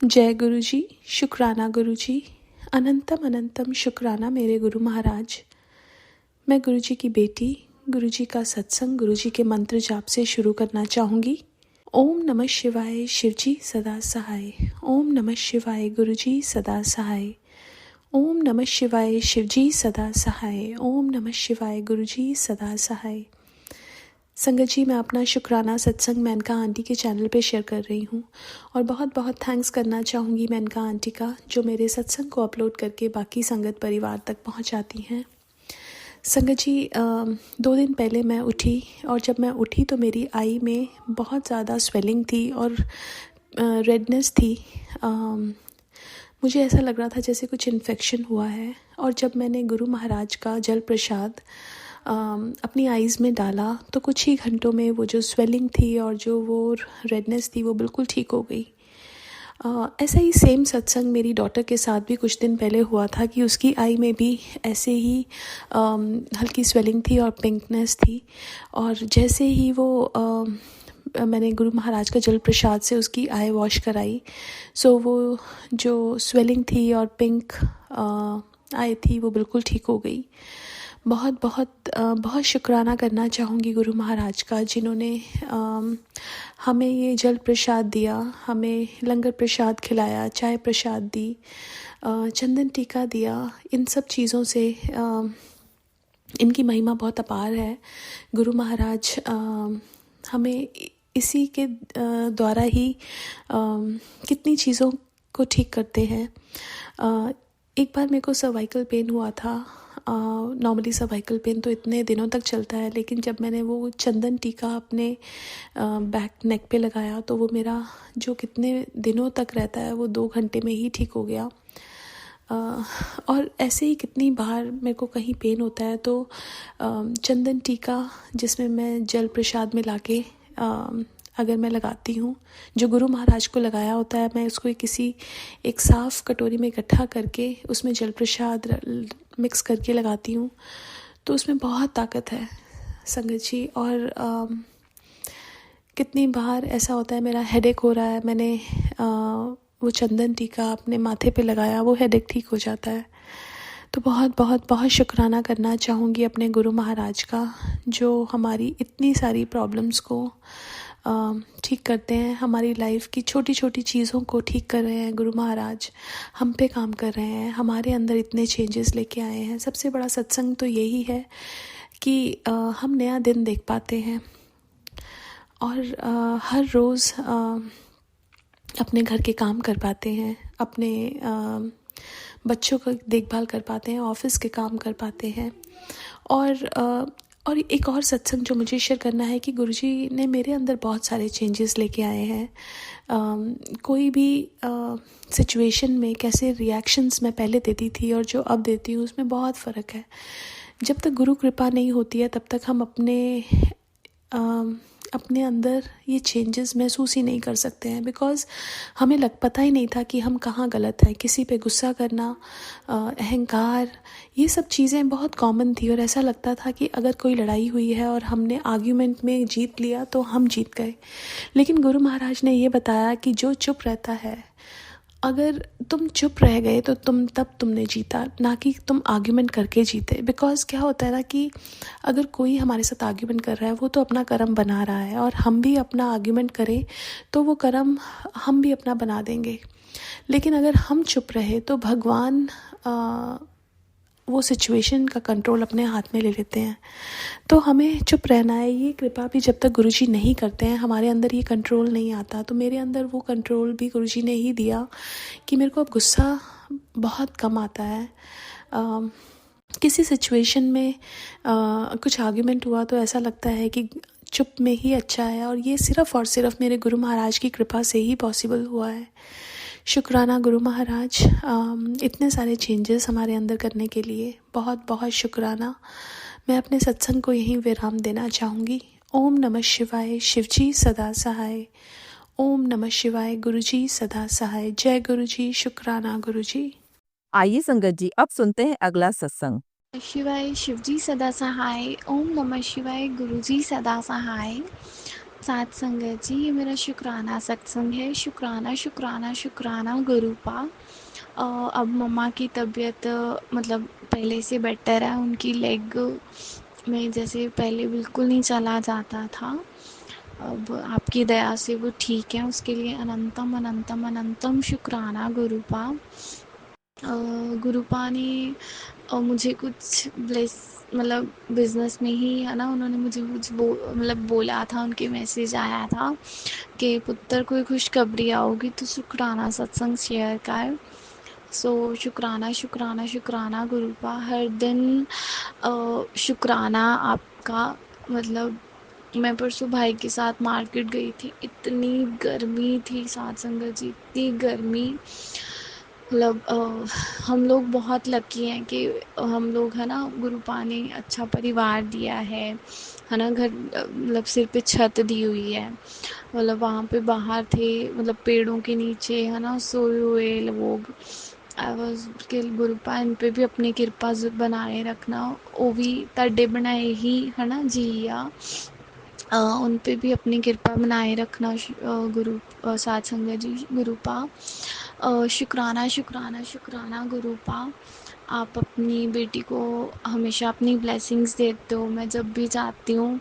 जय गुरु जी, शुक्राना गुरु जी, अनंतम अनंतम शुक्राना मेरे गुरु महाराज। मैं गुरु जी की बेटी, गुरु जी का सत्संग गुरु जी के मंत्र जाप से शुरू करना चाहूँगी। ओम नमः शिवाय, शिव जी सदा सहाय। ओम नमः शिवाय, गुरु जी सदा सहाय। ओम नमः शिवाय, शिव जी सदा सहाय। ओम नमः शिवाय, गुरु जी सदा सहाय। संगत जी, मैं अपना शुक्राना सत्संग मेनका आंटी के चैनल पे शेयर कर रही हूँ और बहुत बहुत थैंक्स करना चाहूँगी मेनका आंटी का, जो मेरे सत्संग को अपलोड करके बाकी संगत परिवार तक पहुँचाती हैं। संगत जी, 2 दिन पहले मैं उठी और जब मैं उठी तो मेरी आई में बहुत ज़्यादा स्वेलिंग थी और रेडनेस थी। मुझे ऐसा लग रहा था जैसे कुछ इन्फेक्शन हुआ है। और जब मैंने गुरु महाराज का जल प्रसाद अपनी आईज़ में डाला तो कुछ ही घंटों में वो जो स्वेलिंग थी और जो वो रेडनेस थी वो बिल्कुल ठीक हो गई। ऐसा ही सेम सत्संग मेरी डॉटर के साथ भी कुछ दिन पहले हुआ था कि उसकी आई में भी ऐसे ही हल्की स्वेलिंग थी और पिंकनेस थी। और जैसे ही वो मैंने गुरु महाराज का जल प्रसाद से उसकी आई वॉश कराई, सो वो जो स्वेलिंग थी और पिंक आई थी वो बिल्कुल ठीक हो गई। बहुत बहुत शुक्राना करना चाहूँगी गुरु महाराज का, जिन्होंने हमें ये जल प्रसाद दिया, हमें लंगर प्रसाद खिलाया, चाय प्रसाद दी, चंदन टीका दिया। इन सब चीज़ों से इनकी महिमा बहुत अपार है। गुरु महाराज हमें इसी के द्वारा ही कितनी चीज़ों को ठीक करते हैं। एक बार मेरे को सर्वाइकल पेन हुआ था। नॉर्मली सर्वाइकल पेन तो इतने दिनों तक चलता है, लेकिन जब मैंने वो चंदन टीका अपने बैक नेक पे लगाया तो वो मेरा जो कितने दिनों तक रहता है वो 2 घंटे में ही ठीक हो गया। और ऐसे ही कितनी बार मेरे को कहीं पेन होता है तो चंदन टीका जिसमें मैं जल प्रसाद मिला के अगर मैं लगाती हूँ, जो गुरु महाराज को लगाया होता है, मैं उसको किसी एक साफ़ कटोरी में इकट्ठा करके उसमें जल प्रसाद मिक्स करके लगाती हूँ, तो उसमें बहुत ताकत है संगत जी। और कितनी बार ऐसा होता है मेरा हेडेक हो रहा है, मैंने वो चंदन टीका अपने माथे पे लगाया, वो हेडेक ठीक हो जाता है। तो बहुत बहुत बहुत शुक्राना करना चाहूँगी अपने गुरु महाराज का, जो हमारी इतनी सारी प्रॉब्लम्स को ठीक करते हैं, हमारी लाइफ की छोटी छोटी चीज़ों को ठीक कर रहे हैं। गुरु महाराज हम पे काम कर रहे हैं, हमारे अंदर इतने चेंजेस लेके आए हैं। सबसे बड़ा सत्संग तो यही है कि हम नया दिन देख पाते हैं और हर रोज़ अपने घर के काम कर पाते हैं, अपने बच्चों का देखभाल कर पाते हैं, ऑफिस के काम कर पाते हैं। और एक और सत्संग जो मुझे शेयर करना है कि गुरुजी ने मेरे अंदर बहुत सारे चेंजेस लेके आए हैं। कोई भी सिचुएशन में कैसे रिएक्शंस मैं पहले देती थी और जो अब देती हूँ उसमें बहुत फ़र्क है। जब तक गुरु कृपा नहीं होती है तब तक हम अपने अंदर ये चेंजेस महसूस ही नहीं कर सकते हैं, बिकॉज़ हमें पता ही नहीं था कि हम कहाँ गलत हैं। किसी पे गुस्सा करना, अहंकार, ये सब चीज़ें बहुत कॉमन थी और ऐसा लगता था कि अगर कोई लड़ाई हुई है और हमने आर्ग्यूमेंट में जीत लिया तो हम जीत गए। लेकिन गुरु महाराज ने ये बताया कि जो चुप रहता है, अगर तुम चुप रह गए तो तुमने जीता, ना कि तुम आर्ग्यूमेंट करके जीते। बिकॉज़ क्या होता है ना कि अगर कोई हमारे साथ आर्ग्यूमेंट कर रहा है, वो तो अपना कर्म बना रहा है और हम भी अपना आर्ग्यूमेंट करें तो वो कर्म हम भी अपना बना देंगे। लेकिन अगर हम चुप रहे तो भगवान वो सिचुएशन का कंट्रोल अपने हाथ में ले लेते हैं। तो हमें चुप रहना है। ये कृपा भी जब तक गुरुजी नहीं करते हैं, हमारे अंदर ये कंट्रोल नहीं आता। तो मेरे अंदर वो कंट्रोल भी गुरुजी ने ही दिया कि मेरे को अब गुस्सा बहुत कम आता है। किसी सिचुएशन में कुछ आर्ग्यूमेंट हुआ तो ऐसा लगता है कि चुप में ही अच्छा है, और ये सिर्फ़ और सिर्फ मेरे गुरु महाराज की कृपा से ही पॉसिबल हुआ है। शुक्राना गुरु महाराज, इतने सारे चेंजेस हमारे अंदर करने के लिए बहुत बहुत शुक्राना। मैं अपने सत्संग को यहीं विराम देना चाहूँगी। ओम नमः शिवाय, शिवजी सदा सहाय। ओम नमः शिवाय, गुरुजी सदा सहाय। जय गुरुजी, शुक्राना गुरुजी। आइए संगत जी, अब सुनते हैं अगला सत्संग। शिवाय, शिवजी सदा सहाय। ओम नमः शिवाय, गुरुजी सदा सहाय। सात संगत जी, ये मेरा शुक्राना सत्संग है। शुक्राना शुक्राना शुक्राना गुरुपा। अब मम्मा की तबीयत मतलब पहले से बेटर है। उनकी लेग में जैसे पहले बिल्कुल नहीं चला जाता था, अब आपकी दया से वो ठीक है। उसके लिए अनंतम अनंतम अनंतम शुक्राना गुरुपा। गुरुपा ने मुझे कुछ ब्लेस मतलब बिज़नेस में ही है ना, उन्होंने मुझे कुछ मतलब बोला था, उनके मैसेज आया था कि पुत्र कोई खुशखबरी आओगी तो शुक्राना सत्संग शेयर कर। सो शुक्राना शुक्राना शुक्राना गुरुपा। हर दिन शुक्राना आपका। मतलब मैं परसों भाई के साथ मार्केट गई थी, इतनी गर्मी थी साथ संगत जी, इतनी गर्मी। मतलब हम लोग बहुत लकी हैं कि हम लोग है ना, गुरुपा ने अच्छा परिवार दिया है ना। घर मतलब सिर पे छत दी हुई है। मतलब वहाँ पे बाहर थे, मतलब पेड़ों के नीचे है ना सोए हुए लोग। आई वॉज कि गुरुपा इन पे भी अपनी कृपा बनाए रखना। वो भी तड़े बनाए ही है ना जिया। उन पे भी अपनी कृपा बनाए रखना। गुरु साथ संगत जी गुरुपा। शुक्राना शुक्राना शुक्राना गुरुपा। आप अपनी बेटी को हमेशा अपनी ब्लेसिंग्स देते हो। मैं जब भी जाती हूँ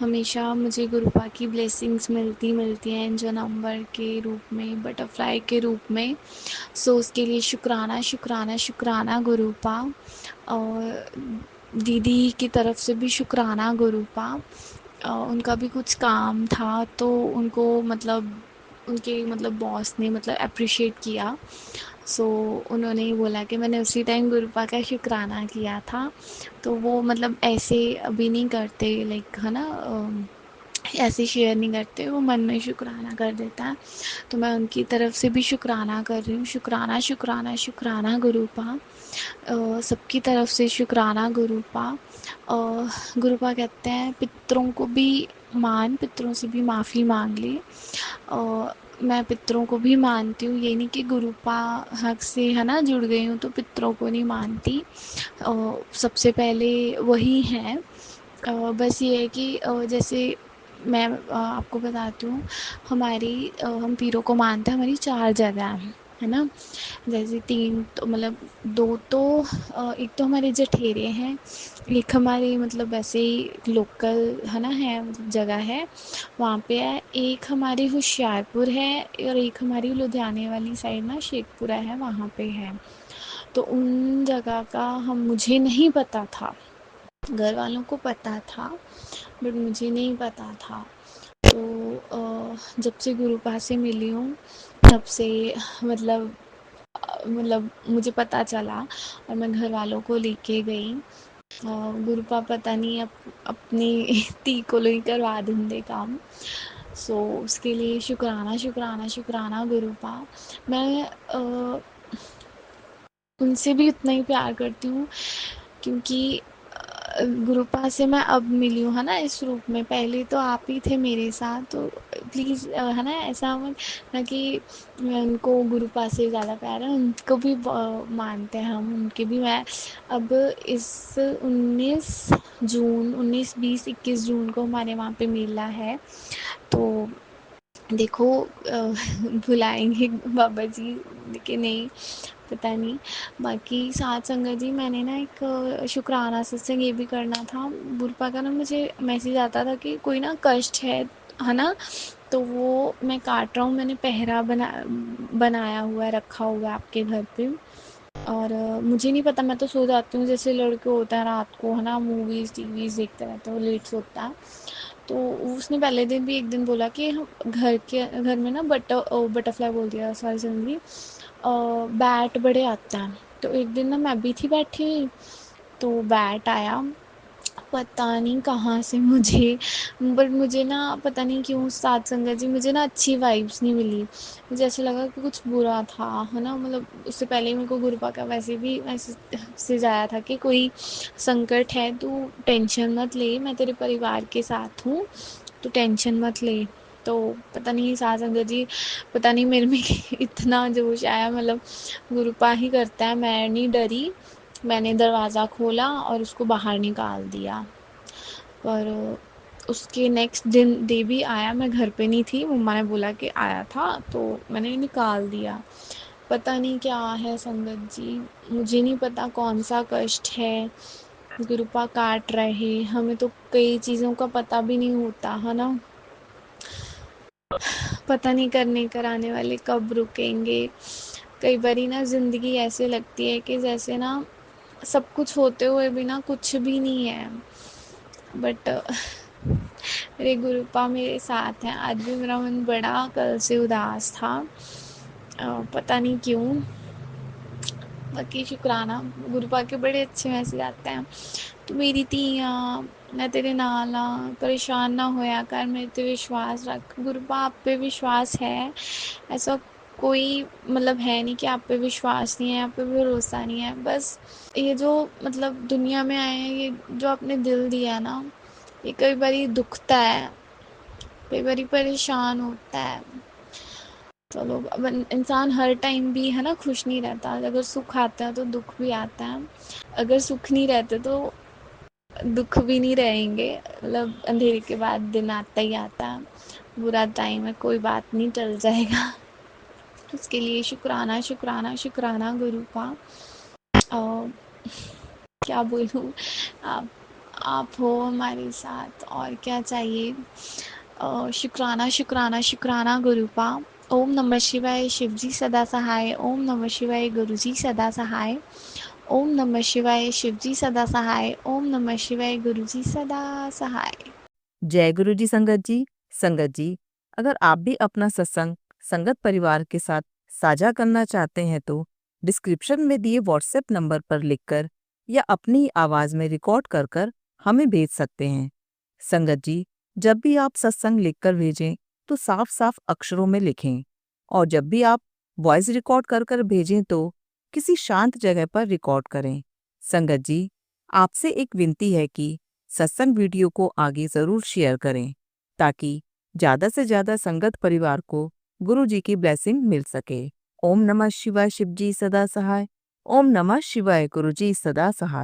हमेशा मुझे गुरुपा की ब्लेसिंग्स मिलती हैं, एंजल नंबर के रूप में, बटरफ्लाई के रूप में। सो उसके लिए शुक्राना शुक्राना शुक्राना गुरुपा। और दीदी की तरफ से भी शुक्राना गुरुपा। उनका भी कुछ काम था तो उनको मतलब उनके मतलब बॉस ने मतलब अप्रिशिएट किया। सो उन्होंने बोला कि मैंने उसी टाइम गुरुपा का शुक्राना किया था। तो वो मतलब ऐसे अभी नहीं करते, लाइक है ना, ऐसे शेयर नहीं करते, वो मन में शुक्राना कर देता है। तो मैं उनकी तरफ से भी शुक्राना कर रही हूँ। शुक्राना शुक्राना शुक्राना गुरुपा। सबकी तरफ से शुक्राना गुरुपा। गुरुपा कहते हैं पितरों को भी पितरों से भी माफ़ी मांग ले। मैं पितरों को भी मानती हूँ, ये नहीं कि गुरुपा हक से है ना जुड़ गई हूँ तो पितरों को नहीं मानती। सबसे पहले वही हैं। बस ये है कि जैसे मैं आपको बताती हूँ, हम पीरों को मानते हैं, हमारी 4 जगह हैं, है ना। जैसे 3 तो मतलब 2 तो एक तो हमारे जठेरे हैं, एक हमारे मतलब ऐसे ही लोकल है ना, है मतलब जगह है, वहाँ पे है। एक हमारी होशियारपुर है और एक हमारी लुधियाने वाली साइड ना शेखपुरा है, वहाँ पे है। तो उन जगह का हम मुझे नहीं पता था, घर वालों को पता था बट मुझे नहीं पता था। तो जब से गुरुपा से मिली हूँ तब से मतलब मुझे पता चला और मैं घर वालों को लेके गई। गुरुपा पता नहीं अपनी ती को ही करवा देंगे काम। सो उसके लिए शुक्राना शुक्राना शुक्राना गुरुपा। मैं उनसे भी उतना ही प्यार करती हूँ क्योंकि गुरुपा से मैं अब मिली हूँ है ना इस रूप में। पहले तो आप ही थे मेरे साथ, तो प्लीज़ है ना ऐसा मत ना कि मैं उनको गुरुपा से ज़्यादा प्यार है, उनको भी मानते हैं हम, उनके भी। मैं अब इस 19 जून 19 20 21 जून को हमारे वहाँ पे मेला है, तो देखो बुलाएंगे बाबा जी कि नहीं पता नहीं। बाकी साथ संगत जी, मैंने ना एक शुक्राना सत्संग ये भी करना था। बुरपा का ना मुझे मैसेज आता था कि कोई ना कष्ट है ना, तो वो मैं काट रहा हूँ। मैंने पहरा बनाया हुआ है, रखा हुआ है आपके घर पे। और मुझे नहीं पता, मैं तो सो जाती हूँ जैसे लड़के होता है रात को है ना, मूवीज़ टीवीज़ देखते रहते हैं, वो लेट सोता है। तो उसने पहले दिन भी एक दिन बोला कि हम घर में ना बटरफ्लाई बोल दिया, सॉरी सॉरी, बैट बड़े आता है। तो एक दिन ना मैं भी थी बैठी हुई, तो बैट आया, पता नहीं कहाँ से मुझे, बट मुझे ना पता नहीं क्यों साथ संगत जी मुझे ना अच्छी वाइब्स नहीं मिली। मुझे ऐसा लगा कि कुछ बुरा था है ना। मतलब उससे पहले मेरे को गुरुपा का वैसे भी मैसेज आया था कि कोई संकट है तो टेंशन मत ले, मैं तेरे परिवार के साथ हूँ, तो टेंशन मत ले। तो पता नहीं साथ संगत जी, पता नहीं मेरे में इतना जोश आया, मतलब गुरुपा ही करता है, मैं नहीं डरी। मैंने दरवाज़ा खोला और उसको बाहर निकाल दिया। पर उसके नेक्स्ट दिन डे भी आया, मैं घर पे नहीं थी, मम्मा ने बोला कि आया था तो मैंने निकाल दिया। पता नहीं क्या है संगत जी, मुझे नहीं पता कौन सा कष्ट है गुरुपा काट रहे, हमें तो कई चीज़ों का पता भी नहीं होता है ना। पता नहीं करने कराने वाले कब रुकेंगे। कई बारी ना ज़िंदगी ऐसे लगती है कि जैसे ना सब कुछ होते हुए भी ना कुछ भी नहीं है। बट मेरे गुरुपा मेरे साथ हैं। आज भी मेरा मन बड़ा कल से उदास था, पता नहीं क्यों। बाकी शुक्राना, गुरुपा के बड़े अच्छे मैसेज आते हैं। तू मेरी धीआ, मैं तेरे नाल हाँ, परेशान ना होया कर, मेरे ते विश्वास रख। गुरुपा आप पे विश्वास है, ऐसा कोई मतलब है नहीं कि आप पे विश्वास नहीं है, आप पे भरोसा नहीं है। बस ये जो मतलब दुनिया में आए हैं, ये जो आपने दिल दिया ना, ये कई बारी दुखता है, कई बारी परेशान होता है। चलो, अब इंसान हर टाइम भी है ना खुश नहीं रहता। अगर सुख आता है तो दुख भी आता है, अगर सुख नहीं रहते तो दुख भी नहीं रहेंगे। मतलब अंधेरे के बाद दिन आता ही आता है, बुरा टाइम है, कोई बात नहीं, टल जाएगा। उसके लिए शुक्राना शुक्राना शुक्राना गुरु का। और क्या बोलूँ, आप आप हो हमारे साथ, और क्या चाहिए। शुक्राना शुक्राना शुक्राना गुरु का। ओम नमः शिवाय, शिवजी सदा सहाय। ओम नमः शिवाय, गुरुजी सदा सहाय। ओम नमः शिवाय, शिवजी सदा सहाय। ओम नमः शिवाय, गुरुजी सदा सहाय। जय गुरु जी संगत जी। संगत जी, अगर आप भी अपना सत्संग संगत परिवार के साथ साझा करना चाहते हैं तो डिस्क्रिप्शन में दिए व्हाट्सएप नंबर पर लिखकर या अपनी आवाज में रिकॉर्ड कर कर हमें भेज सकते हैं। संगत जी, जब भी आप सत्संग लिखकर भेजें तो साफ साफ अक्षरों में लिखें, और जब भी आप वॉइस रिकॉर्ड कर कर भेजें तो किसी शांत जगह पर रिकॉर्ड करें। संगत जी, आपसे एक विनती है कि सत्संग वीडियो को आगे जरूर शेयर करें ताकि ज्यादा से ज्यादा संगत परिवार को गुरु जी की ब्लेसिंग मिल सके। ओम नमः शिवाय, शिवजी सदा सहाय। ओम नमः शिवाय, गुरुजी सदा सहाय।